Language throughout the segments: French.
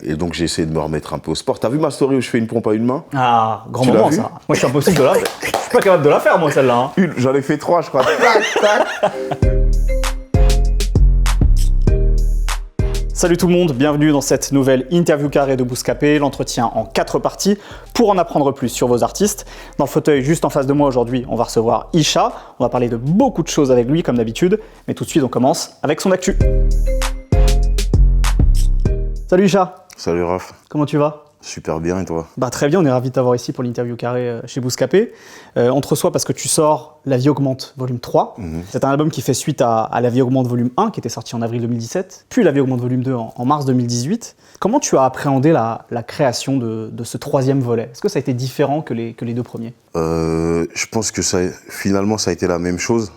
Et donc j'ai essayé de me remettre un peu au sport. T'as vu ma story où je fais une pompe à une main? Ah, grand Tu l'as moment vu? ça. Moi je suis impossible de la faire. Je suis pas capable de la faire moi celle-là. Hein. Une, j'en ai fait 3 je crois. Tac, tac. Salut tout le monde, bienvenue dans cette nouvelle interview carrée de Bouscapé, l'entretien en 4 parties pour en apprendre plus sur vos artistes. Dans le fauteuil juste en face de moi aujourd'hui, on va recevoir Isha. On va parler de beaucoup de choses avec lui comme d'habitude, mais tout de suite on commence avec son actu. Salut Isha. Salut Raph. Comment tu vas? Super bien et toi? Bah, très bien, on est ravis de t'avoir ici pour l'interview carrée chez Bouscapé. On te reçoit parce que tu sors La Vie Augmente volume 3. C'est un album qui fait suite à La Vie Augmente volume 1 qui était sorti en avril 2017, puis La Vie Augmente volume 2 en mars 2018. Comment tu as appréhendé la création de ce troisième volet? Est-ce que ça a été différent que les 2 premiers? Je pense que finalement ça a été la même chose,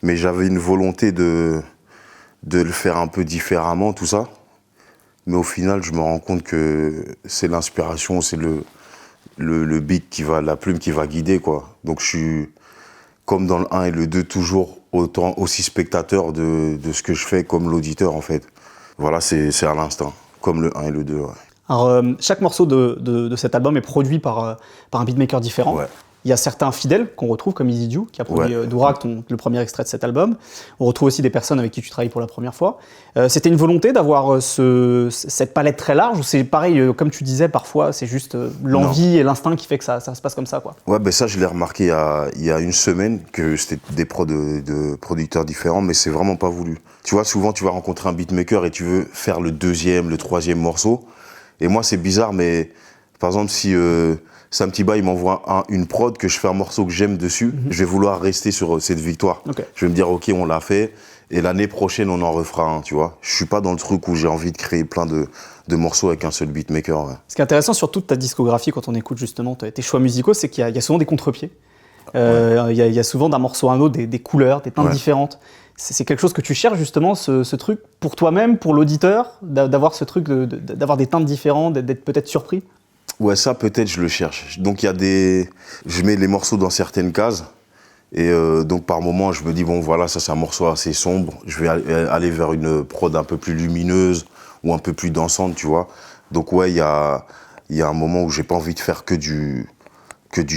mais j'avais une volonté de le faire un peu différemment, tout ça. Mais au final, je me rends compte que c'est l'inspiration, c'est le beat la plume qui va guider, quoi. Donc je suis, comme dans le 1 et le 2, toujours aussi spectateur de ce que je fais comme l'auditeur, en fait. Voilà, c'est à l'instinct, comme le 1 et le 2, ouais. Alors, chaque morceau de cet album est produit par un beatmaker différent. Ouais. Il y a certains fidèles qu'on retrouve, comme Easy Ju, qui a produit Dourak, le premier extrait de cet album. On retrouve aussi des personnes avec qui tu travailles pour la première fois. C'était une volonté d'avoir cette palette très large, ou c'est pareil, comme tu disais, parfois, c'est juste l'envie et l'instinct qui fait que ça se passe comme ça, quoi? Ouais, ben ça, je l'ai remarqué il y a une semaine, que c'était des prods de producteurs différents, mais c'est vraiment pas voulu. Tu vois, souvent, tu vas rencontrer un beatmaker et tu veux faire le 2e, le 3e morceau. Et moi, c'est bizarre, mais par exemple, si Sam Tiba, il m'envoie une prod, que je fais un morceau que j'aime dessus, je vais vouloir rester sur cette victoire. Okay. Je vais me dire, ok, on l'a fait, et l'année prochaine, on en refera un, tu vois. Je suis pas dans le truc où j'ai envie de créer plein de morceaux avec un seul beatmaker. Ouais. Ce qui est intéressant sur toute ta discographie, quand on écoute justement tes choix musicaux, c'est qu'il y a souvent des contre-pieds. Il y a souvent d'un morceau à un autre des couleurs, des teintes différentes. C'est quelque chose que tu cherches justement, ce truc, pour toi-même, pour l'auditeur, d'avoir ce truc, d'avoir des teintes différentes, d'être peut-être surpris? Ouais, ça peut-être je le cherche. Donc je mets les morceaux dans certaines cases, et donc par moment je me dis bon voilà, ça c'est un morceau assez sombre, je vais aller vers une prod un peu plus lumineuse ou un peu plus dansante, tu vois. Donc ouais, il y a un moment où j'ai pas envie de faire que du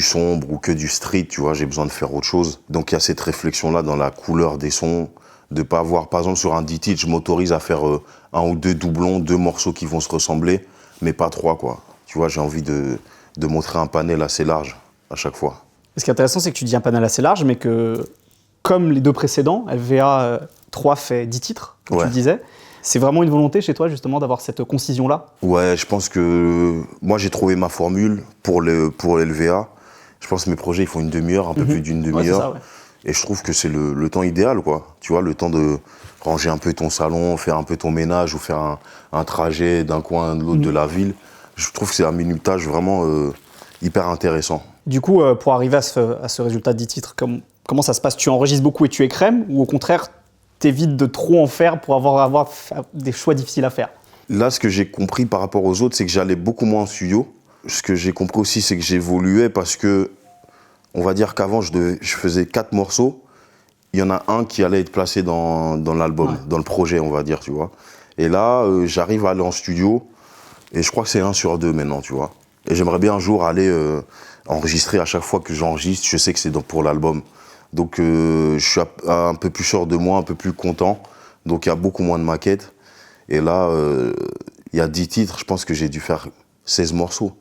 sombre ou que du street, tu vois, j'ai besoin de faire autre chose. Donc il y a cette réflexion-là dans la couleur des sons, de pas avoir, par exemple sur un 10 titres, je m'autorise à faire 1 ou 2 doublons, 2 morceaux qui vont se ressembler, mais pas 3, quoi. Tu vois, j'ai envie de montrer un panel assez large à chaque fois. Ce qui est intéressant, c'est que tu dis un panel assez large, mais que, comme les 2 précédents, LVA 3 fait 10 titres, comme tu le disais. C'est vraiment une volonté chez toi, justement, d'avoir cette concision-là? Ouais, je pense que moi, j'ai trouvé ma formule pour LVA. Je pense que mes projets, ils font une demi-heure, un peu plus d'une demi-heure. Ça, et je trouve que c'est le temps idéal, quoi. Tu vois, le temps de ranger un peu ton salon, faire un peu ton ménage ou faire un trajet d'un coin à l'autre de la ville. Je trouve que c'est un minutage vraiment hyper intéressant. Du coup, pour arriver à ce résultat de 10 titres, comment ça se passe? Tu enregistres beaucoup et tu écrèmes, ou au contraire, t'évites de trop en faire pour avoir des choix difficiles à faire? Là, ce que j'ai compris par rapport aux autres, c'est que j'allais beaucoup moins en studio. Ce que j'ai compris aussi, c'est que j'évoluais parce que, on va dire qu'avant, je faisais 4 morceaux. Il y en a un qui allait être placé dans l'album, dans le projet, on va dire, tu vois. Et là, j'arrive à aller en studio. Et je crois que c'est 1 sur 2 maintenant, tu vois. Et j'aimerais bien un jour aller enregistrer à chaque fois que j'enregistre. Je sais que c'est pour l'album. Donc je suis un peu plus sûr de moi, un peu plus content. Donc il y a beaucoup moins de maquettes. Et là, il y a 10 titres, je pense que j'ai dû faire 16 morceaux.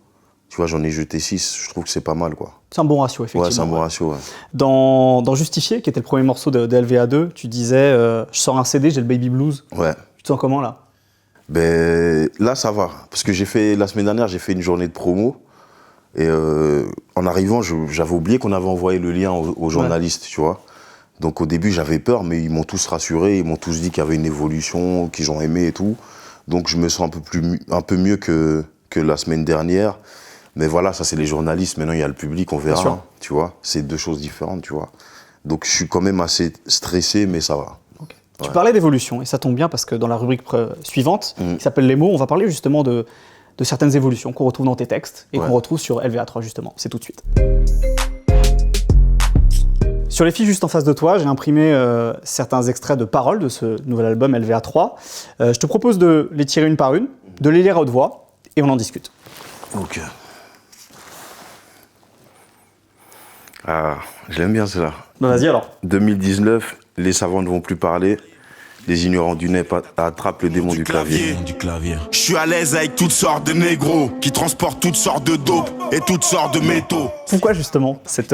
Tu vois, j'en ai jeté 6, je trouve que c'est pas mal, quoi. C'est un bon ratio, effectivement. Ouais, c'est un bon ratio, ouais. Dans Justifié, qui était le premier morceau de LVA2, tu disais je sors un CD, j'ai le Baby Blues. Ouais. Tu te sens comment, là? Ben, là, ça va. Parce que la semaine dernière, j'ai fait une journée de promo. Et en arrivant, j'avais oublié qu'on avait envoyé le lien aux journalistes, tu vois. Donc au début, j'avais peur, mais ils m'ont tous rassuré. Ils m'ont tous dit qu'il y avait une évolution, qu'ils ont aimé et tout. Donc je me sens un peu mieux que la semaine dernière. Mais voilà, ça c'est les journalistes. Maintenant, il y a le public, on verra, hein, tu vois. C'est 2 choses différentes, tu vois. Donc je suis quand même assez stressé, mais ça va. Tu parlais d'évolution, et ça tombe bien parce que dans la rubrique suivante, qui s'appelle Les mots, on va parler justement de certaines évolutions qu'on retrouve dans tes textes et qu'on retrouve sur LVA3 justement. C'est tout de suite. Sur les fiches juste en face de toi, j'ai imprimé certains extraits de paroles de ce nouvel album LVA3. Je te propose de les tirer une par une. de les lire à haute voix et on en discute. Ok. Ah, j'aime bien cela. Bah, vas-y alors. 2019, les savants ne vont plus parler. Les ignorants du net attrapent le démon du clavier. Je suis à l'aise avec toutes sortes de négros qui transportent toutes sortes de dope et toutes sortes de métaux. Pourquoi justement cette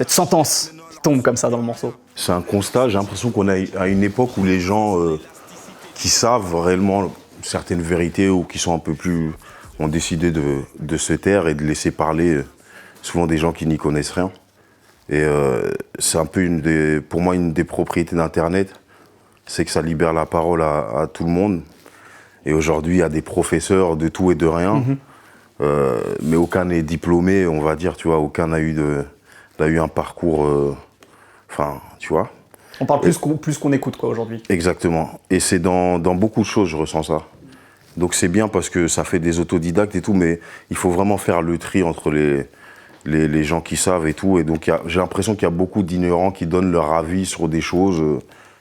sentence qui tombe comme ça dans le morceau? C'est un constat, j'ai l'impression qu'on est à une époque où les gens qui savent réellement certaines vérités ou qui sont un peu plus... ont décidé de se taire et de laisser parler souvent des gens qui n'y connaissent rien. Et c'est un peu pour moi une des propriétés d'Internet, c'est que ça libère la parole à tout le monde. Et aujourd'hui, il y a des professeurs de tout et de rien, mais aucun n'est diplômé, on va dire, tu vois, aucun n'a eu un parcours, enfin, tu vois. On parle plus qu'on écoute, quoi, aujourd'hui. Exactement. Et c'est dans beaucoup de choses, je ressens ça. Donc c'est bien parce que ça fait des autodidactes et tout, mais il faut vraiment faire le tri entre les gens qui savent et tout. Et donc j'ai l'impression qu'il y a beaucoup d'ignorants qui donnent leur avis sur des choses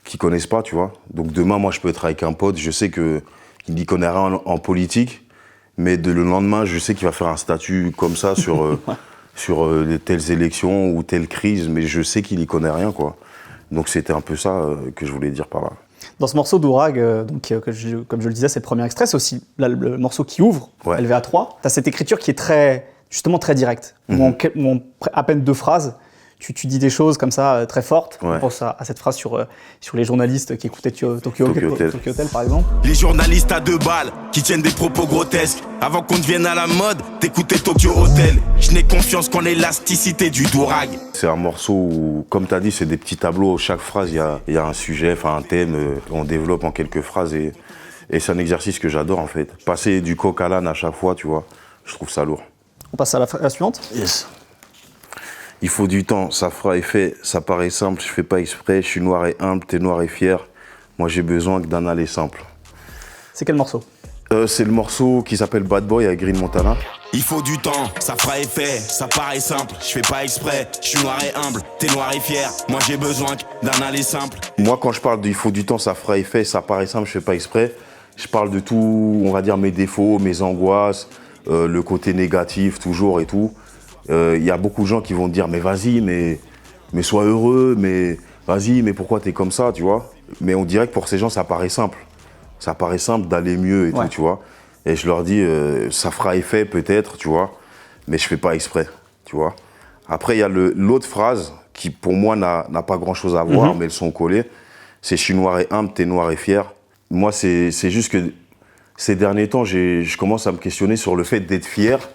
qu'ils connaissent pas, tu vois. Donc demain, moi, je peux être avec un pote, je sais qu'il n'y connaît rien en politique, mais le lendemain, je sais qu'il va faire un statut comme ça sur, sur telles élections ou telle crise, mais je sais qu'il n'y connaît rien, quoi. Donc c'était un peu ça que je voulais dire par là. Dans ce morceau d'Ourag, comme je le disais, c'est le premier extrait, c'est aussi là, le morceau qui ouvre, Ouais. LVA3. Tu as cette écriture qui est justement très directe, où en à peine 2 phrases, tu dis des choses comme ça très fortes. Ouais. On pense à cette phrase sur les journalistes qui écoutaient Tokyo Hotel, par exemple. Les journalistes à 2 balles qui tiennent des propos grotesques. Avant qu'on devienne à la mode, t'écoutais Tokyo Hotel. Je n'ai confiance qu'en l'élasticité du Dourag. C'est un morceau où, comme tu as dit, c'est des petits tableaux. Chaque phrase, il y a un sujet, enfin un thème. On développe en quelques phrases et c'est un exercice que j'adore en fait. Passer du coq à l'âne à chaque fois, tu vois, je trouve ça lourd. On passe à la suivante. Yes. Il faut du temps, ça fera effet, ça paraît simple, je fais pas exprès, je suis noir et humble, t'es noir et fier. Moi j'ai besoin que d'un aller simple. C'est quel morceau? C'est le morceau qui s'appelle Bad Boy avec Green Montana. Il faut du temps, ça fera effet, ça paraît simple, je fais pas exprès, je suis noir et humble, t'es noir et fier, moi j'ai besoin d'un aller simple. Moi quand je parle de il faut du temps, ça fera effet, ça paraît simple, je fais pas exprès, je parle de tout, on va dire mes défauts, mes angoisses, le côté négatif toujours et tout. Y a beaucoup de gens qui vont te dire mais vas-y, mais sois heureux, mais vas-y, mais pourquoi t'es comme ça, tu vois. Mais on dirait que pour ces gens ça paraît simple. Ça paraît simple d'aller mieux et tout, tu vois. Et je leur dis, ça fera effet peut-être, tu vois, mais je fais pas exprès, tu vois. Après, il y a l'autre phrase qui, pour moi, n'a pas grand-chose à voir, mais elles sont collées. C'est « Je suis noir et humble, t'es noir et fier ». Moi, c'est juste que ces derniers temps, je commence à me questionner sur le fait d'être fier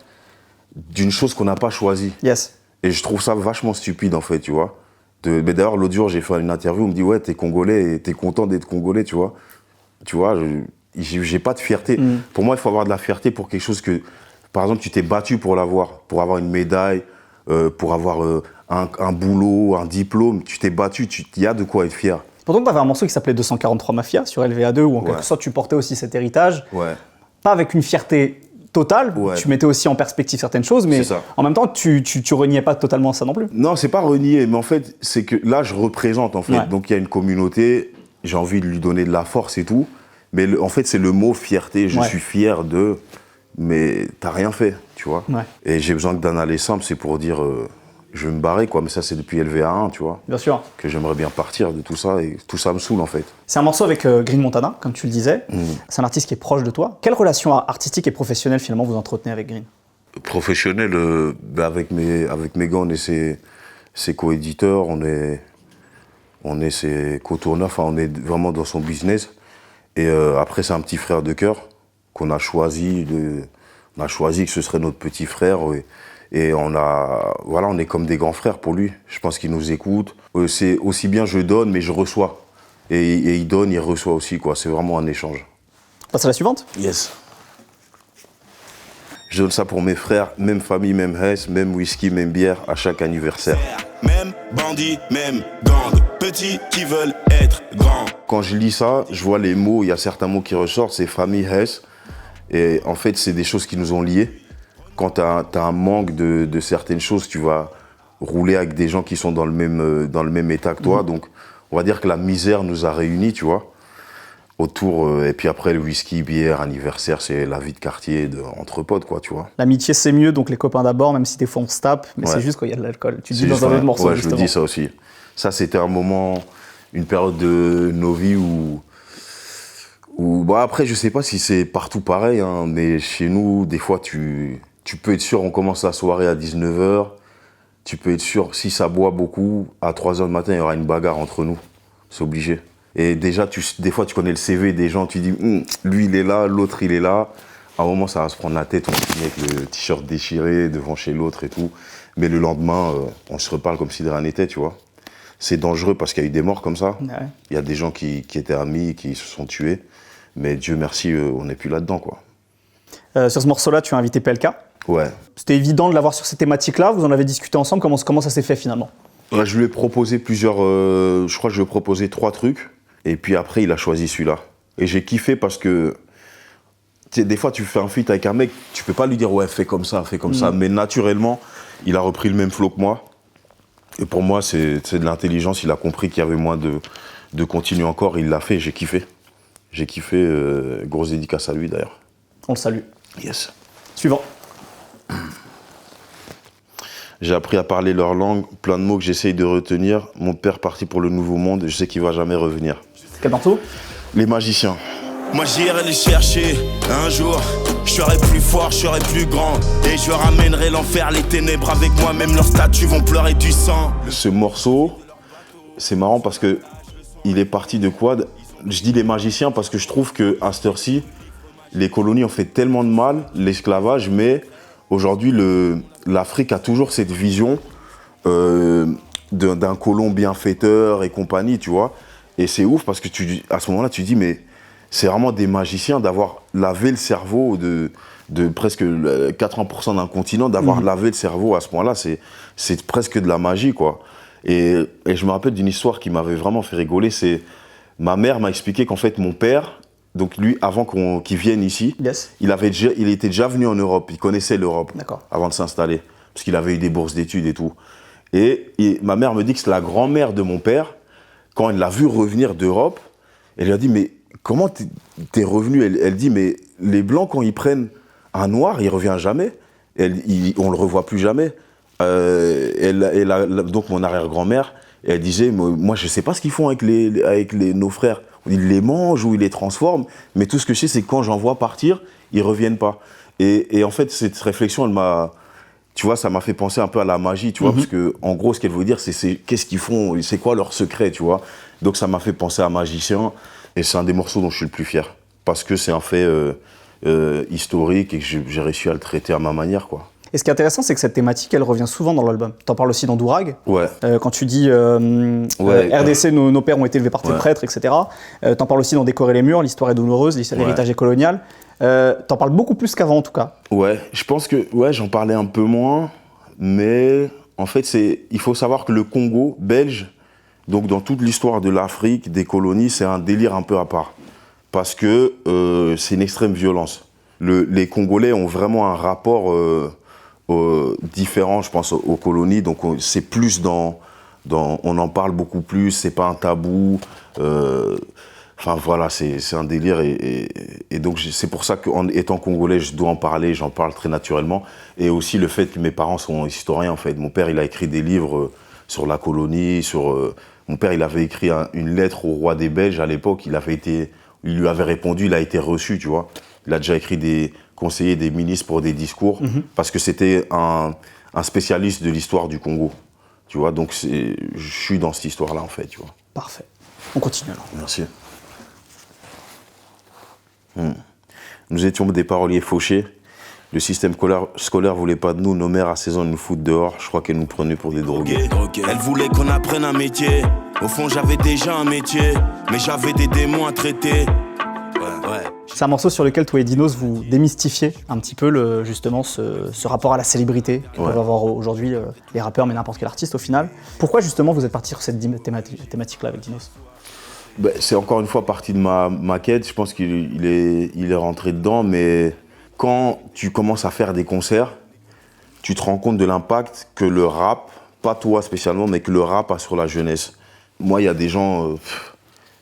d'une chose qu'on n'a pas choisie. Yes. Et je trouve ça vachement stupide, en fait, tu vois. Mais d'ailleurs, l'autre jour, j'ai fait une interview, on me dit « Ouais, t'es congolais et t'es content d'être congolais, tu vois ». Tu vois, j'ai pas de fierté. Pour moi, il faut avoir de la fierté pour quelque chose que, par exemple, tu t'es battu pour l'avoir, pour avoir une médaille, pour avoir un boulot, un diplôme. Tu t'es battu, il y a de quoi être fier. Pourtant, tu avais un morceau qui s'appelait 243 Mafia sur LVA2, où en quelque sorte, tu portais aussi cet héritage. Ouais. Pas avec une fierté totale, tu mettais aussi en perspective certaines choses, mais en même temps, tu reniais pas totalement ça non plus. Non, c'est pas renier, mais en fait, c'est que là, je représente, en fait. Ouais. Donc, il y a une communauté, j'ai envie de lui donner de la force et tout. Mais en fait, c'est le mot fierté. Je suis fier de... Mais t'as rien fait, tu vois. Ouais. Et j'ai besoin d'un aller simple, c'est pour dire... je vais me barrer, quoi. Mais ça, c'est depuis LVA1, tu vois. Bien sûr. Que j'aimerais bien partir de tout ça. Et tout ça me saoule, en fait. C'est un morceau avec Green Montana, comme tu le disais. C'est un artiste qui est proche de toi. Quelle relation artistique et professionnelle, finalement, vous entretenez avec Green? Professionnel, avec mes gars, on est ses co-éditeurs, on est ses co-tourneurs. Enfin, on est vraiment dans son business. Et après, c'est un petit frère de cœur qu'on a choisi. On a choisi que ce serait notre petit frère. Et on est comme des grands frères pour lui. Je pense qu'il nous écoute. C'est aussi bien je donne, mais je reçois. Et il donne, il reçoit aussi, quoi. C'est vraiment un échange. On passe à la suivante? Yes. Je donne ça pour mes frères, même famille, même Hess, même whisky, même bière, à chaque anniversaire. Même bandit, même gang, petits qui veulent être grands. Quand je lis ça, je vois les mots, il y a certains mots qui ressortent, c'est famille, Hess. Et en fait, c'est des choses qui nous ont liés. Quand tu as un manque de certaines choses, tu vas rouler avec des gens qui sont dans le même état que toi. Donc, on va dire que la misère nous a réunis, tu vois. autour. Et puis après, le whisky, bière, anniversaire, c'est la vie de quartier entre potes, quoi, tu vois. L'amitié, c'est mieux, donc les copains d'abord, même si des fois on se tape, mais Ouais. c'est juste quand il y a de l'alcool. Tu dis C'est dans juste un autre morceau, ouais, justement. je le dis ça aussi. Ça, c'était un moment, une période de nos vies où bon, après, je sais pas si c'est partout pareil, hein, mais chez nous, des fois, tu peux être sûr, on commence la soirée à 19h, tu peux être sûr, si ça boit beaucoup, à 3h du matin, il y aura une bagarre entre nous. C'est obligé. Et déjà, des fois, tu connais le CV des gens, tu dis, lui, il est là, l'autre, il est là. À un moment, ça va se prendre la tête, on finit avec le t-shirt déchiré devant chez l'autre et tout. Mais le lendemain, on se reparle comme si de rien n'était, tu vois. C'est dangereux parce qu'il y a eu des morts comme ça. Ouais. Il y a des gens qui étaient amis, qui se sont tués. Mais Dieu merci, on n'est plus là-dedans, quoi. Sur ce morceau-là, tu as invité PLK. Ouais. C'était évident de l'avoir sur ces thématiques-là. Vous en avez discuté ensemble. Comment ça s'est fait finalement? Ouais, je lui ai proposé plusieurs... je crois que je lui ai proposé 3 trucs. Et puis après, il a choisi celui-là. Et j'ai kiffé parce que... Tu sais, des fois, tu fais un feat avec un mec, tu peux pas lui dire « Ouais, fais comme ça, fais comme ça ». Mais naturellement, il a repris le même flow que moi. Et pour moi, c'est de l'intelligence. Il a compris qu'il y avait moins de continuer encore. Il l'a fait, j'ai kiffé. J'ai kiffé. Grosse dédicace à lui, d'ailleurs. On le salue. Yes. Suivant. J'ai appris à parler leur langue, plein de mots que j'essaye de retenir. Mon père parti pour le nouveau monde, je sais qu'il va jamais revenir. Quel morceau? Les magiciens. Moi j'irai les chercher un jour. Je serai plus fort, je serai plus grand. Et je ramènerai l'enfer, les ténèbres avec moi. Même leurs statues vont pleurer du sang. Ce morceau, c'est marrant parce que il est parti de quoi? Je dis les magiciens parce que je trouve qu'à cette heure-ci, les colonies ont fait tellement de mal, l'esclavage, mais aujourd'hui, l'Afrique a toujours cette vision d'un colon bienfaiteur et compagnie, tu vois. Et c'est ouf parce que à ce moment-là, tu dis, mais c'est vraiment des magiciens d'avoir lavé le cerveau de presque 80% d'un continent, d'avoir lavé le cerveau à ce point-là, c'est presque de la magie, quoi. Et je me rappelle d'une histoire qui m'avait vraiment fait rigoler, c'est ma mère m'a expliqué qu'en fait, mon père, donc lui, avant qu'il vienne ici, Yes. il était déjà venu en Europe, il connaissait l'Europe avant de s'installer, parce qu'il avait eu des bourses d'études et tout. Et ma mère me dit que c'est la grand-mère de mon père, quand elle l'a vu revenir d'Europe, elle lui a dit, mais comment t'es revenu? Elle dit, mais les Blancs, quand ils prennent un Noir, il revient jamais, on le revoit plus jamais. Donc mon arrière-grand-mère, elle disait, moi je sais pas ce qu'ils font avec nos frères. Ils les mangent ou ils les transforment, mais tout ce que je sais, c'est que quand j'en vois partir, ils reviennent pas. Et en fait, cette réflexion, tu vois, ça m'a fait penser un peu à la magie, tu vois, parce que en gros, ce qu'elle veut dire, c'est qu'est-ce qu'ils font, c'est quoi leur secret, tu vois. Donc ça m'a fait penser à Magicien, et c'est un des morceaux dont je suis le plus fier, parce que c'est un fait historique et que j'ai réussi à le traiter à ma manière, quoi. Et ce qui est intéressant, c'est que cette thématique, elle revient souvent dans l'album. T'en parles aussi dans Dourag. Ouais. Quand tu dis RDC, nos pères ont été élevés par tes prêtres, etc. T'en parles aussi dans Décorer les murs, l'histoire est douloureuse, l'héritage est colonial. T'en parles beaucoup plus qu'avant, en tout cas. Ouais, je pense que j'en parlais un peu moins, mais en fait, il faut savoir que le Congo belge, donc dans toute l'histoire de l'Afrique, des colonies, c'est un délire un peu à part. Parce que c'est une extrême violence. Les Congolais ont vraiment un rapport différent, je pense, aux colonies. Donc c'est plus on en parle beaucoup plus, c'est pas un tabou. Enfin voilà, c'est un délire et donc c'est pour ça qu'en étant congolais, je dois en parler, j'en parle très naturellement. Et aussi le fait que mes parents sont historiens en fait. Mon père, il a écrit des livres sur la colonie, mon père, il avait écrit une lettre au roi des Belges à l'époque, il lui avait répondu, il a été reçu, tu vois. Il a déjà écrit des conseillers, des ministres pour des discours, parce que c'était un spécialiste de l'histoire du Congo, tu vois. Donc je suis dans cette histoire-là en fait, tu vois. Parfait. On continue alors. Merci. Nous étions des paroliers fauchés. Le système scolaire voulait pas de nous. Nos mères à 16 ans nous foutent dehors. Je crois qu'elles nous prenaient pour des drogués. Elle voulait qu'on apprenne un métier. Au fond, j'avais déjà un métier, mais j'avais des démons à traiter. Ouais. C'est un morceau sur lequel toi et Dinos vous démystifiez un petit peu justement ce rapport à la célébrité que peuvent avoir aujourd'hui les rappeurs, mais n'importe quel artiste au final. Pourquoi justement vous êtes parti sur cette thématique-là avec Dinos? C'est encore une fois partie de ma quête. Je pense qu'il est rentré dedans, mais quand tu commences à faire des concerts, tu te rends compte de l'impact que le rap, pas toi spécialement, mais que le rap a sur la jeunesse. Moi, il y a des gens,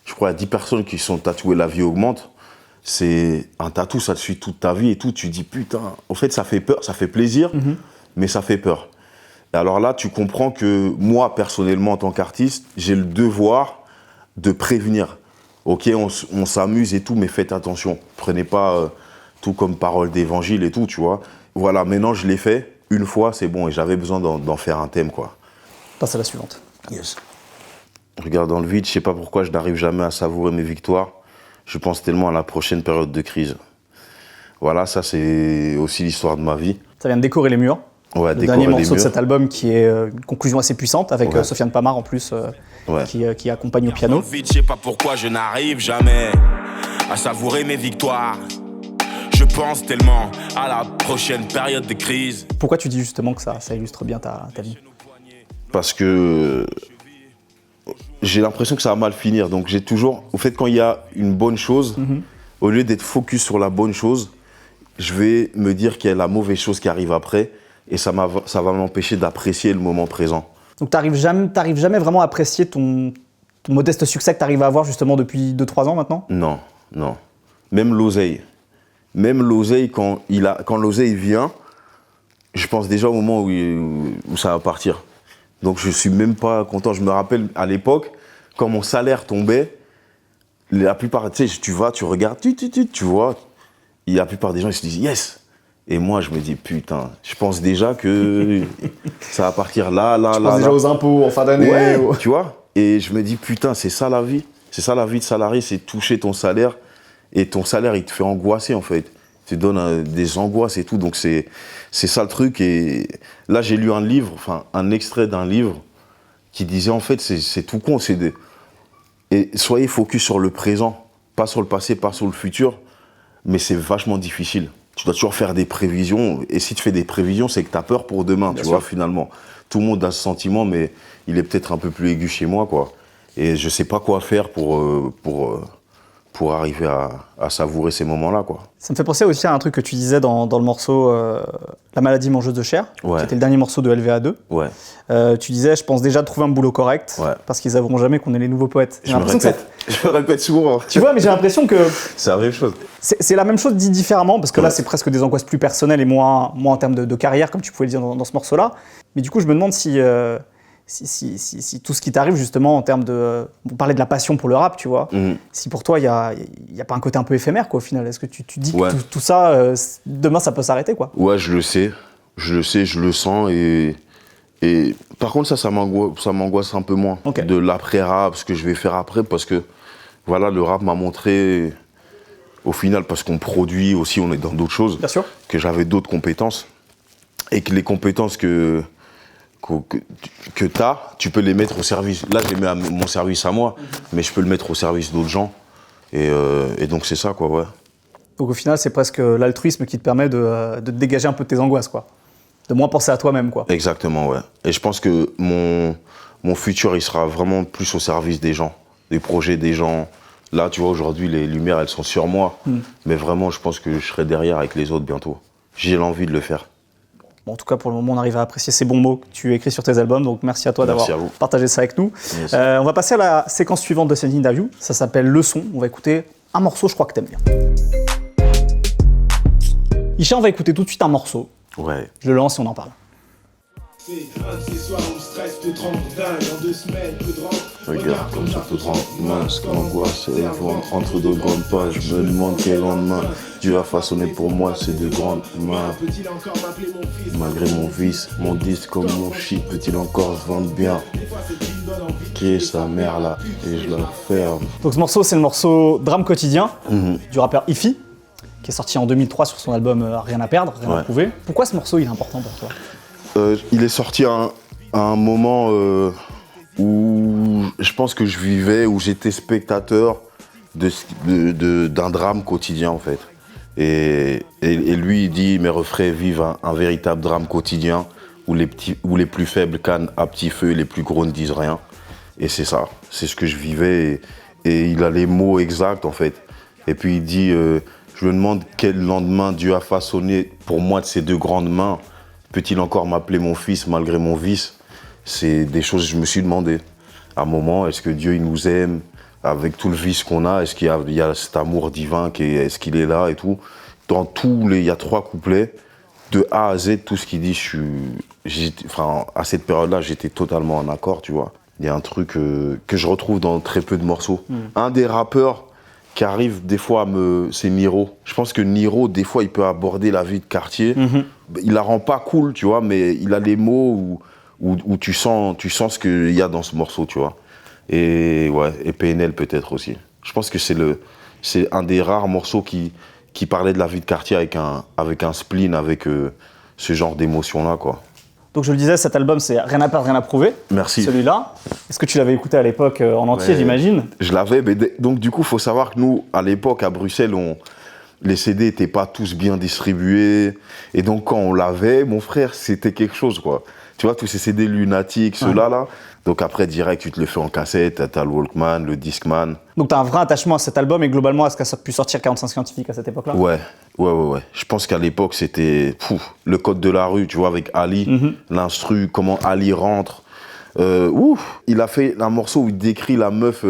je crois, il y a 10 personnes qui sont tatouées La vie augmente. C'est un tatou, ça te suit toute ta vie et tout. Tu dis, putain, en fait, ça fait peur, ça fait plaisir, mais ça fait peur. Et alors là, tu comprends que moi, personnellement, en tant qu'artiste, j'ai le devoir de prévenir. Ok, on s'amuse et tout, mais faites attention. Prenez pas tout comme parole d'évangile et tout, tu vois. Voilà, maintenant, je l'ai fait. Une fois, c'est bon. Et j'avais besoin d'en faire un thème, quoi. Passe à la suivante. Yes. Regarde dans le vide, je sais pas pourquoi je n'arrive jamais à savourer mes victoires. Je pense tellement à la prochaine période de crise. Voilà, ça c'est aussi l'histoire de ma vie. Ça vient de décorer les murs. Ouais, le dernier morceau de cet album qui est une conclusion assez puissante avec Sofiane Pamar en plus qui accompagne au piano. Dans le vide, je sais pas pourquoi je n'arrive jamais à savourer mes victoires. Je pense tellement à la prochaine période de crise. Pourquoi tu dis justement que ça illustre bien ta vie? Parce que j'ai l'impression que ça va mal finir. Donc j'ai toujours, au fait, quand il y a une bonne chose, au lieu d'être focus sur la bonne chose, je vais me dire qu'il y a la mauvaise chose qui arrive après et ça va m'empêcher d'apprécier le moment présent. Donc t'arrives jamais vraiment à apprécier ton modeste succès que t'arrives à avoir justement depuis 2-3 ans maintenant? Non, non. Même l'oseille. Même l'oseille, quand l'oseille vient, je pense déjà au moment où ça va partir. Donc je suis même pas content. Je me rappelle à l'époque, quand mon salaire tombait, la plupart, tu sais, tu vas, tu regardes, tu vois, et la plupart des gens ils se disent yes. Et moi je me dis putain, je pense déjà que ça va partir là. Tu penses déjà aux impôts en fin d'année. Ouais, tu vois. Et je me dis putain, c'est ça la vie. C'est ça la vie de salarié, c'est toucher ton salaire. Et ton salaire, il te fait angoisser en fait. Tu te donnes des angoisses et tout. Donc c'est ça le truc. Et là, j'ai lu un extrait d'un livre qui disait en fait, c'est tout con. Et soyez focus sur le présent, pas sur le passé, pas sur le futur. Mais c'est vachement difficile. Tu dois toujours faire des prévisions. Et si tu fais des prévisions, c'est que tu as peur pour demain, tu vois, finalement. Tout le monde a ce sentiment, mais il est peut-être un peu plus aigu chez moi, quoi. Et je sais pas quoi faire pour arriver à savourer ces moments-là, quoi. Ça me fait penser aussi à un truc que tu disais dans le morceau La maladie mangeuse de chair, qui était le dernier morceau de LVA2. Ouais. Tu disais, je pense déjà trouver un boulot correct, parce qu'ils avoueront jamais qu'on est les nouveaux poètes. Je me répète souvent. Tu vois, mais j'ai l'impression que... C'est la même chose. C'est la même chose dit différemment, parce que là, c'est presque des angoisses plus personnelles et moins en termes de carrière, comme tu pouvais le dire dans ce morceau-là. Mais du coup, je me demande si tout ce qui t'arrive justement en termes de... On parlait de la passion pour le rap, tu vois. Si pour toi, il y a pas un côté un peu éphémère, quoi, au final. Est-ce que tu dis que tout ça, demain, ça peut s'arrêter, quoi? Ouais, je le sais. Je le sens. Et par contre, ça m'angoisse un peu moins. De l'après-rap, ce que je vais faire après, parce que voilà, le rap m'a montré, au final, parce qu'on produit aussi, on est dans d'autres choses, bien sûr, que j'avais d'autres compétences. Et que les compétences que tu peux les mettre au service. Là, je les mets à mon service à moi, mais je peux le mettre au service d'autres gens. Et donc, c'est ça, quoi, ouais. Donc, au final, c'est presque l'altruisme qui te permet de te dégager un peu de tes angoisses, quoi. De moins penser à toi-même, quoi. Exactement, ouais. Et je pense que mon futur, il sera vraiment plus au service des gens, des projets des gens. Là, tu vois, aujourd'hui, les lumières, elles sont sur moi. Mais vraiment, je pense que je serai derrière avec les autres bientôt. J'ai l'envie de le faire. En tout cas, pour le moment, on arrive à apprécier ces bons mots que tu écris sur tes albums. Donc, merci à toi d'avoir partagé ça avec nous. On va passer à la séquence suivante de cette interview. Ça s'appelle Leçon. On va écouter un morceau, je crois que t'aimes bien. Isha, on va écouter tout de suite un morceau. Ouais. Je le lance et on en parle. Regarde comme ça te rend mince, l'angoisse et entre deux grandes pages. Je me demande quel lendemain Dieu a façonné pour moi ces deux grandes mains. Malgré mon vice, mon disque comme mon shit, peut-il encore se vendre bien? Qui est sa mère là? Et je la ferme. Donc ce morceau, c'est le morceau Drame quotidien du rappeur Ifi, qui est sorti en 2003 sur son album Rien à perdre, rien à prouver. Pourquoi ce morceau il est important pour toi? Il est sorti à un moment où je pense que je vivais, où j'étais spectateur d'un drame quotidien en fait. Et lui il dit mes refrains vivent un véritable drame quotidien où les plus faibles cannent à petit feu et les plus gros ne disent rien. Et c'est ça, c'est ce que je vivais et il a les mots exacts en fait. Et puis il dit je me demande quel lendemain Dieu a façonné pour moi de ces deux grandes mains. Peut-il encore m'appeler mon fils malgré mon vice? C'est des choses que je me suis demandé. À un moment, est-ce que Dieu il nous aime avec tout le vice qu'on a, est-ce il y a cet amour divin, est-ce qu'il est là et tout. Il y a 3 couplets, de A à Z, tout ce qu'il dit, à cette période-là, j'étais totalement en accord, tu vois. Il y a un truc que je retrouve dans très peu de morceaux. Un des rappeurs qui arrive des fois c'est Niro. Je pense que Niro, des fois, il peut aborder la vie de quartier. Il la rend pas cool, tu vois, mais il a les mots où tu sens ce qu'il y a dans ce morceau, tu vois. Et PNL peut-être aussi. Je pense que c'est un des rares morceaux qui parlait de la vie de quartier avec un spleen, avec ce genre d'émotion-là, quoi. Donc je le disais, cet album, c'est Rien à perdre, rien à prouver. Merci. Celui-là. Est-ce que tu l'avais écouté à l'époque en entier, j'imagine? Je l'avais, mais donc du coup, il faut savoir que nous, à l'époque, à Bruxelles, les CD n'étaient pas tous bien distribués. Et donc quand on l'avait, mon frère, c'était quelque chose, quoi. Tu vois, tous ces CD lunatiques, ceux-là, là. Donc après, direct, tu te le fais en cassette, t'as le Walkman, le Discman. Donc t'as un vrai attachement à cet album et globalement à ce qu'a pu sortir 45 Scientifique à cette époque-là? Ouais. Je pense qu'à l'époque, c'était le code de la rue, tu vois, avec Ali, l'instru, comment Ali rentre. Il a fait un morceau où il décrit la meuf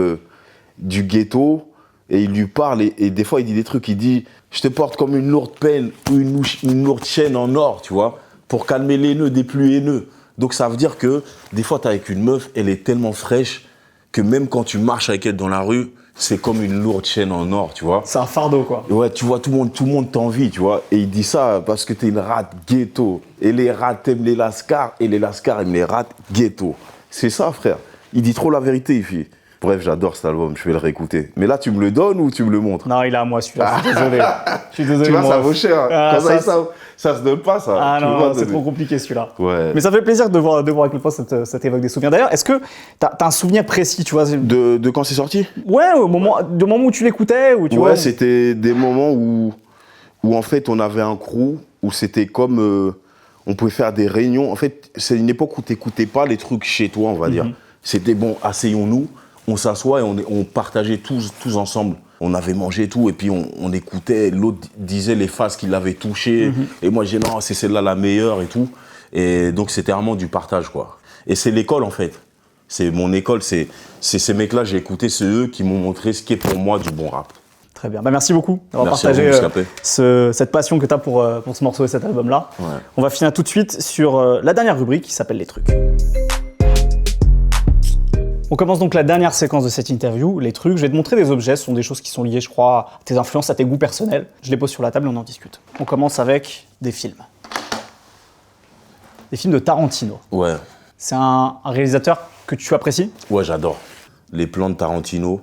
du ghetto et il lui parle et des fois, il dit des trucs, il dit « Je te porte comme une lourde peine ou une lourde chaîne en or, tu vois, pour calmer les nœuds des plus haineux. » Donc ça veut dire que des fois, t'es avec une meuf, elle est tellement fraîche que même quand tu marches avec elle dans la rue, c'est comme une lourde chaîne en or, tu vois. C'est un fardeau, quoi. Ouais, tu vois, tout le monde t'envie, tu vois. Et il dit ça parce que t'es une rate ghetto. Et les rats aiment les lascars, et les lascars aiment les rats ghetto. C'est ça, frère. Il dit trop la vérité, ici. Bref, j'adore cet album, je vais le réécouter. Mais là, tu me le donnes ou tu me le montres? Non, il est à moi, celui-là. Je suis désolé. Je suis désolé. Tu vois, moi. ça vaut cher. Ça se donne pas, ça. Ah non, c'est trop compliqué, celui-là. Ouais. Mais ça fait plaisir de voir à quel point ça t'évoque des souvenirs. D'ailleurs, est-ce que t'as un souvenir précis, tu vois? De quand c'est sorti? Ouais, au moment où tu l'écoutais ou tu vois. Ouais, c'était des moments où en fait, on avait un crew, où c'était comme... on pouvait faire des réunions. En fait, c'est une époque où t'écoutais pas les trucs chez toi, on va dire. C'était bon, asseyons-nous, on s'assoit et on partageait tous ensemble. On avait mangé tout et puis on écoutait, l'autre disait les phases qu'il avait touchées. Et moi, je disais non, c'est celle-là la meilleure et tout. Et donc, c'était vraiment du partage, quoi. Et c'est l'école, en fait. C'est mon école, c'est ces mecs-là, j'ai écouté, c'est eux qui m'ont montré ce qui est pour moi du bon rap. Très bien. Bah, merci beaucoup d'avoir Merci partagé à vous, cette passion que tu as pour ce morceau et cet album-là. Ouais. On va finir tout de suite sur la dernière rubrique qui s'appelle Les trucs. On commence donc la dernière séquence de cette interview, les trucs. Je vais te montrer des objets, ce sont des choses qui sont liées, je crois, à tes influences, à tes goûts personnels. Je les pose sur la table et on en discute. On commence avec des films. Des films de Tarantino. Ouais. C'est un réalisateur que tu apprécies? Ouais, j'adore. Les plans de Tarantino,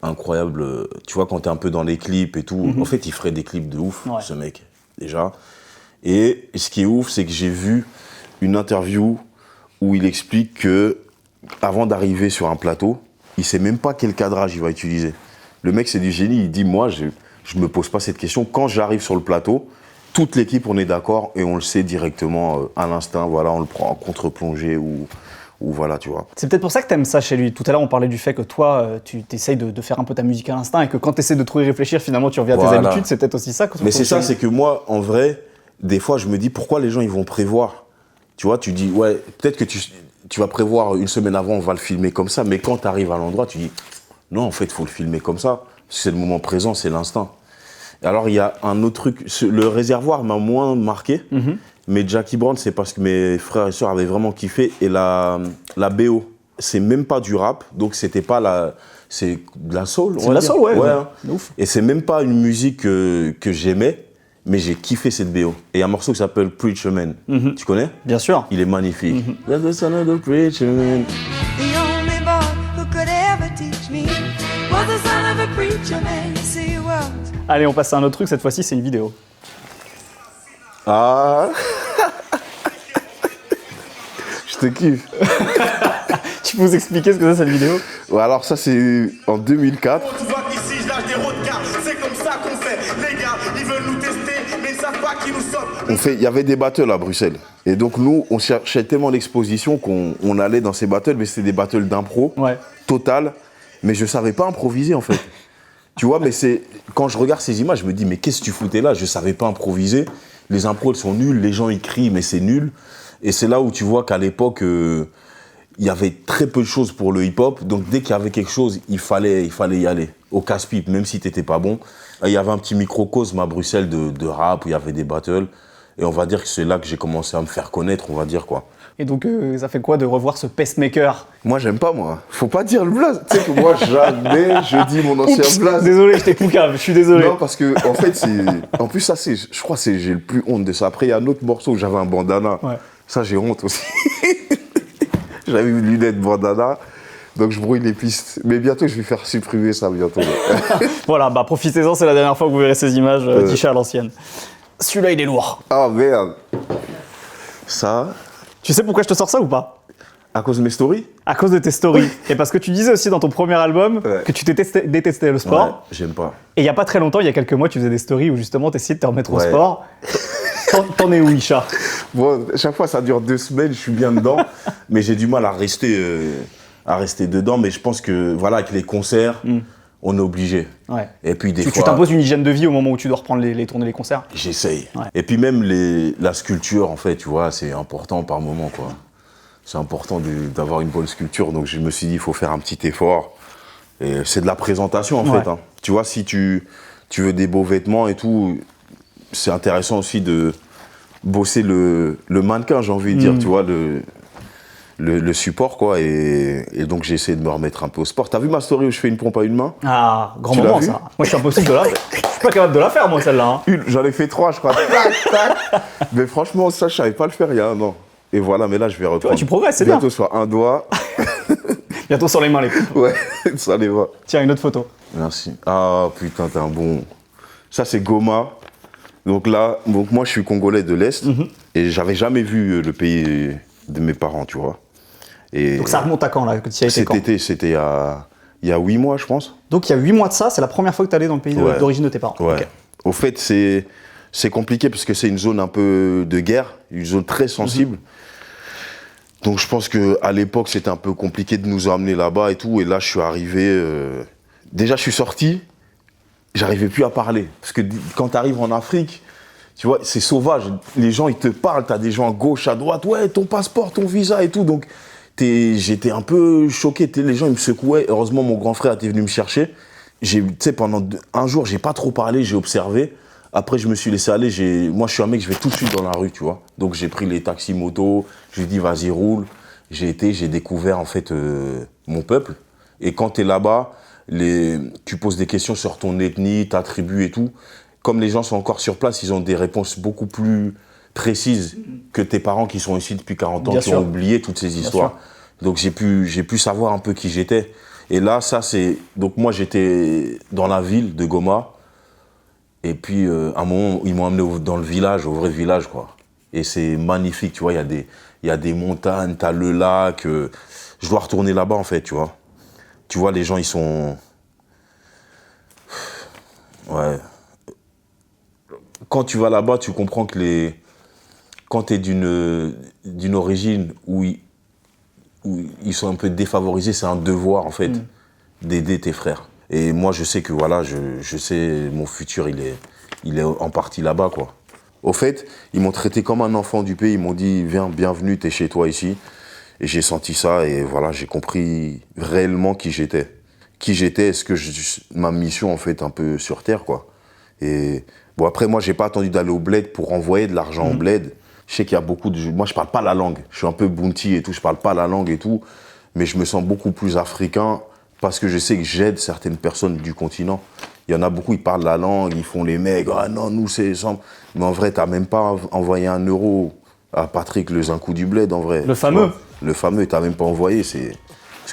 incroyable. Tu vois, quand t'es un peu dans les clips et tout, en fait, il ferait des clips de ouf, ce mec, déjà. Et ce qui est ouf, c'est que j'ai vu une interview où il explique que avant d'arriver sur un plateau, il sait même pas quel cadrage il va utiliser. Le mec, c'est du génie. Il dit, moi, je me pose pas cette question. Quand j'arrive sur le plateau, toute l'équipe, on est d'accord et on le sait directement à l'instinct. Voilà, on le prend en contre-plongée ou voilà, tu vois. C'est peut-être pour ça que t'aimes ça chez lui. Tout à l'heure, on parlait du fait que toi, tu t'essayes de faire un peu ta musique à l'instinct et que quand t'essaies de trop y réfléchir, finalement, tu reviens à tes habitudes. C'est peut-être aussi ça que. Mais c'est ça, c'est que moi, en vrai, des fois, je me dis, pourquoi les gens, ils vont prévoir? Tu vois, tu dis, ouais, peut-être que tu vas prévoir une semaine avant, on va le filmer comme ça, mais quand tu arrives à l'endroit, tu dis, non, en fait, il faut le filmer comme ça. C'est le moment présent, c'est l'instinct. Alors, il y a un autre truc, le réservoir m'a moins marqué, mais Jackie Brown, c'est parce que mes frères et sœurs avaient vraiment kiffé, et la BO, c'est même pas du rap, donc c'était pas c'est de la soul. C'est de la soul, ouais. Hein. Ouf. Et c'est même pas une musique que j'aimais, mais j'ai kiffé cette BO. Et il y a un morceau qui s'appelle Preacher Man. Tu connais? Bien sûr. Il est magnifique. That's the son of the preacher man. The only boy who could ever teach me was the son of a preacher man. Yes, he was. Allez, on passe à un autre truc. Cette fois-ci, c'est une vidéo. Ah. Je te kiffe. Tu peux nous expliquer ce que c'est cette vidéo? Ouais, alors ça, c'est en 2004. Tu vois qu'ici je lâche des road cars, c'est comme ça qu'on fait. Les gars, ils veulent nous tester, mais ils savent pas qui nous sommes. Il y avait des battles à Bruxelles. Et donc nous, on cherchait tellement l'exposition qu'on allait dans ces battles, mais c'était des battles d'impro, total. Mais je savais pas improviser en fait. Tu vois, mais quand je regarde ces images, je me dis, mais qu'est-ce que tu foutais là? Je savais pas improviser. Les impros, elles sont nulles, les gens ils crient, mais c'est nul. Et c'est là où tu vois qu'à l'époque, il y avait très peu de choses pour le hip-hop. Donc, dès qu'il y avait quelque chose, il fallait y aller. Au casse-pipe, même si t'étais pas bon. Il y avait un petit microcosme à Bruxelles de rap, où il y avait des battles. Et on va dire que c'est là que j'ai commencé à me faire connaître, on va dire, quoi. Et donc, ça fait quoi de revoir ce pacemaker? Moi, j'aime pas, moi. Faut pas dire le blaze. Tu sais que moi, jamais je dis mon ancien blaze. Désolé, j'étais poucave, je suis désolé. Non, parce que, en fait, c'est. En plus, ça, c'est. Je crois que j'ai le plus honte de ça. Après, il y a un autre morceau où j'avais un bandana. Ouais. Ça, j'ai honte aussi. J'avais une lunette bandana. Donc, je brouille les pistes. Mais bientôt, je vais faire supprimer ça, bientôt. Voilà, bah profitez-en, c'est la dernière fois que vous verrez ces images Tisha à l'ancienne. Celui-là, il est lourd. Ah, merde. Ça, Tu sais pourquoi je te sors ça ou pas? à cause de mes stories? À cause de tes stories. Et parce que tu disais aussi dans ton premier album Ouais. que tu détestais le sport. Ouais, j'aime pas. Et il y a pas très longtemps, il y a quelques mois, tu faisais des stories où justement tu essayais de te remettre au Ouais. sport. T'en es où, Isha? Bon, chaque fois, ça dure 2 semaines, je suis bien dedans. Mais j'ai du mal à rester dedans. Mais je pense que, voilà, avec les concerts, on est obligé. Ouais. Et puis, des Tu fois, t'imposes une hygiène de vie au moment où tu dois reprendre les tournées, les concerts. j'essaye. Ouais. Et puis, même la sculpture, en fait, tu vois, c'est important par moment, quoi. C'est important d'avoir une bonne sculpture. Donc, je me suis dit, il faut faire un petit effort. Et c'est de la présentation, en Ouais. fait. Hein. Tu vois, si tu veux des beaux vêtements et tout, c'est intéressant aussi de bosser le mannequin, j'ai envie de dire, tu vois, le support, quoi. Et donc, j'ai essayé de me remettre un peu au sport. T'as vu ma story où je fais une pompe à une main? Ah, grand Tu l'as moment vu ça. Moi, je suis impossible de la faire. Je suis pas capable de la faire, moi, celle-là. Hein. J'en ai fait 3, je crois. Tac, tac. Mais franchement, ça, je savais pas le faire il y a un an. Et voilà, mais là, je vais reprendre. tu progresses, c'est bien. Bientôt sur un doigt. Bientôt sur les mains, les pompes. Ouais, ça les va. Tiens, une autre photo. Merci. Ah, putain, t'es un bon... Ça, c'est Goma. Donc là, moi, je suis congolais de l'Est. Et j'avais jamais vu le pays de mes parents, tu vois. Et Donc ça remonte à quand, là, que tu y as été cet quand? été, c'était il y a 8 mois, je pense. Donc il y a 8 mois de ça, c'est la première fois que tu allais dans le pays Ouais. d'origine de tes parents. Ouais. Ok. Au fait, c'est compliqué parce que c'est une zone un peu de guerre, une zone très sensible. Donc je pense qu'à l'époque, c'était un peu compliqué de nous emmener là-bas et tout. Et là, je suis arrivé... Déjà, je suis sorti, j'arrivais plus à parler. Parce que quand tu arrives en Afrique, tu vois, c'est sauvage. Les gens, ils te parlent, tu as des gens à gauche, à droite. Ouais, ton passeport, ton visa et tout. Donc j'étais un peu choqué. Les gens, ils me secouaient. Heureusement, mon grand frère était venu me chercher. Tu sais, pendant un jour, j'ai pas trop parlé, j'ai observé. Après, je me suis laissé aller. Moi, je suis un mec, je vais tout de suite dans la rue, tu vois. Donc, j'ai pris les taxis motos. Je lui ai dit, vas-y, roule. J'ai découvert, en fait, mon peuple. Et quand tu es là-bas, tu poses des questions sur ton ethnie, ta tribu et tout. Comme les gens sont encore sur place, ils ont des réponses beaucoup plus précises que tes parents qui sont ici depuis 40 ans, Bien qui sûr. ont oublié toutes ces histoires. Donc, j'ai pu savoir un peu qui j'étais. Et là, ça, c'est... Donc, moi, j'étais dans la ville de Goma. Et puis, à un moment, ils m'ont amené dans le village, au vrai village, quoi. Et c'est magnifique, tu vois, il y a des montagnes, t'as le lac. Je dois retourner là-bas, en fait, tu vois. Tu vois, les gens, ils sont... Ouais. Quand tu vas là-bas, tu comprends que quand t'es d'une origine où ils sont un peu défavorisés, c'est un devoir, en fait, d'aider tes frères. Et moi, je sais que, voilà, je sais, mon futur, il est en partie là-bas, quoi. Au fait, ils m'ont traité comme un enfant du pays. Ils m'ont dit, viens, bienvenue, t'es chez toi ici. Et j'ai senti ça et voilà, j'ai compris réellement qui j'étais. Qui j'étais, ma mission, en fait, un peu sur Terre, quoi. Et bon, après, moi, j'ai pas attendu d'aller au bled pour envoyer de l'argent au bled. Je sais qu'il y a beaucoup de... Moi, je parle pas la langue. Je suis un peu bounty et tout, je parle pas la langue et tout. Mais je me sens beaucoup plus africain parce que je sais que j'aide certaines personnes du continent. Il y en a beaucoup, ils parlent la langue, ils font les mecs. Ah non, nous, c'est... Mais en vrai, t'as même pas envoyé 1 euro à Patrick le Zinkou du bled, en vrai. Le fameux. Le fameux, t'as même pas envoyé, c'est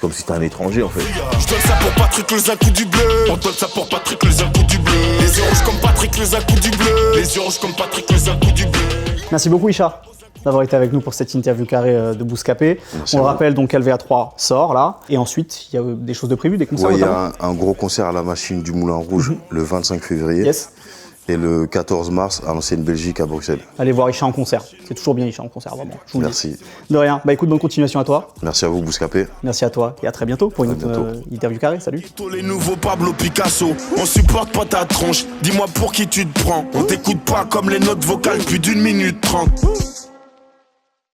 comme si t'es un étranger, en fait. Je donne ça pour Patrick le Zinkou du bleu. On donne ça pour Patrick le Zinkou du bleu. Les yeux rouges comme Patrick le Zinkou du bleu. Les yeux rouges comme Patrick le Zinkou du bleu. Merci beaucoup, Isha, d'avoir été avec nous pour cette interview carrée de Bouscapé. Merci On à vous. rappelle donc LVA3 sort là. Et ensuite, il y a des choses de prévues, des concerts Ouais, il y notamment. a un gros concert à la Machine du Moulin Rouge le 25 février. Yes. Et le 14 mars à l'ancienne Belgique à Bruxelles. Allez voir Isha en concert. C'est toujours bien Isha en concert, vraiment. Je vous le dis. Merci. De rien. Bah écoute, bonne continuation à toi. Merci à vous, Bouscapé. Merci à toi et à très bientôt pour une autre bientôt. interview carrée. Salut. Tous les nouveaux Pablo Picasso. On supporte pas ta tronche. Dis-moi pour qui tu te prends. On t'écoute pas comme les notes vocales plus d'1 minute 30.